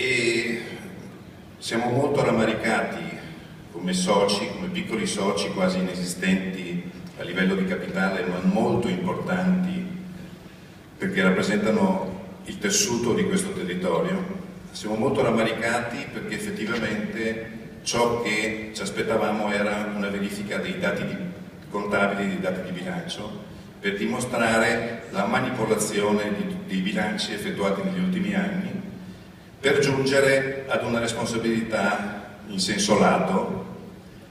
e siamo molto rammaricati come soci, come piccoli soci quasi inesistenti a livello di capitale, ma molto importanti perché rappresentano il tessuto di questo territorio. Siamo molto rammaricati perché effettivamente ciò che ci aspettavamo era una verifica dei dati contabili, dei dati di bilancio, per dimostrare la manipolazione dei bilanci effettuati negli ultimi anni, per giungere ad una responsabilità in senso lato,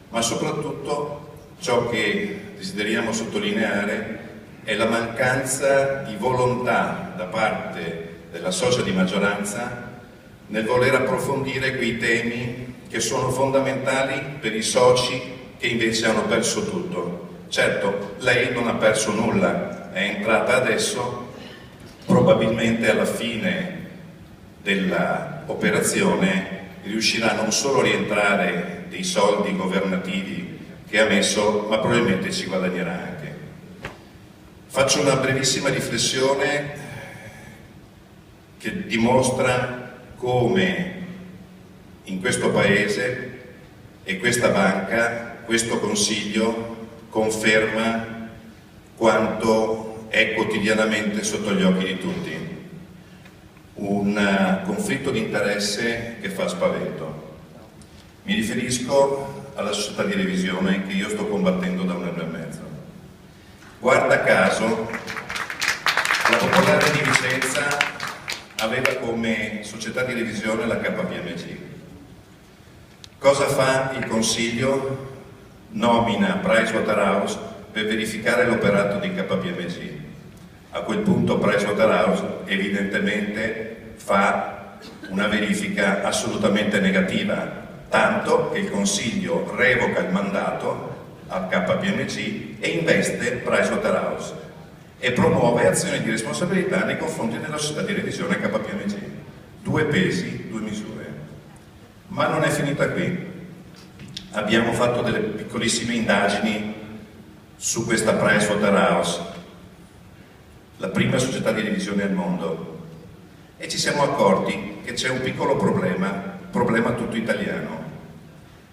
ma soprattutto ciò che desideriamo sottolineare è la mancanza di volontà da parte della socia di maggioranza nel voler approfondire quei temi che sono fondamentali per i soci che invece hanno perso tutto. Certo, lei non ha perso nulla, è entrata adesso, probabilmente alla fine dell'operazione riuscirà non solo a rientrare dei soldi governativi che ha messo, ma probabilmente ci guadagnerà anche. Faccio una brevissima riflessione che dimostra come in questo Paese e questa banca, questo Consiglio conferma quanto è quotidianamente sotto gli occhi di tutti. Un conflitto di interesse che fa spavento. Mi riferisco alla società di revisione che io sto combattendo da un anno e mezzo. Guarda caso, la Popolare di Vicenza aveva come società di revisione la KPMG. Cosa fa il Consiglio? Nomina Pricewaterhouse per verificare l'operato di KPMG. A quel punto Pricewaterhouse evidentemente fa una verifica assolutamente negativa, tanto che il Consiglio revoca il mandato al KPMG e investe Pricewaterhouse e promuove azioni di responsabilità nei confronti della società di revisione KPMG. Due pesi, due misure. Ma non è finita qui. Abbiamo fatto delle piccolissime indagini su questa Pricewaterhouse, la prima società di revisione al mondo, e ci siamo accorti che c'è un piccolo problema tutto italiano.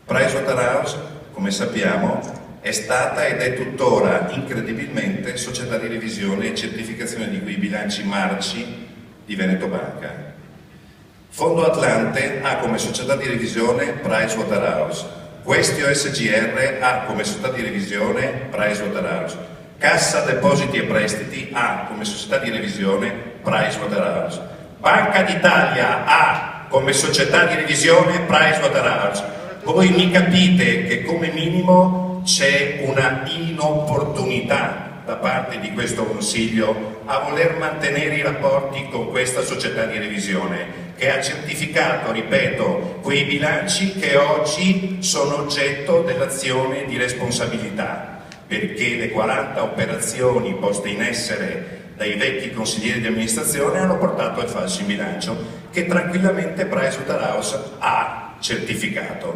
Pricewaterhouse, come sappiamo, è stata ed è tuttora incredibilmente società di revisione e certificazione di quei bilanci marci di Veneto Banca. Fondo Atlante ha come società di revisione Pricewaterhouse. Questio SGR ha come società di revisione Pricewaterhouse. Cassa Depositi e Prestiti ha come società di revisione Pricewaterhouse. Banca d'Italia ha come società di revisione Pricewaterhouse. Voi mi capite che come minimo c'è una inopportunità da parte di questo Consiglio a voler mantenere i rapporti con questa società di revisione che ha certificato, ripeto, quei bilanci che oggi sono oggetto dell'azione di responsabilità, perché le 40 operazioni poste in essere dai vecchi consiglieri di amministrazione hanno portato al falso in bilancio che tranquillamente Pricewaterhouse ha certificato.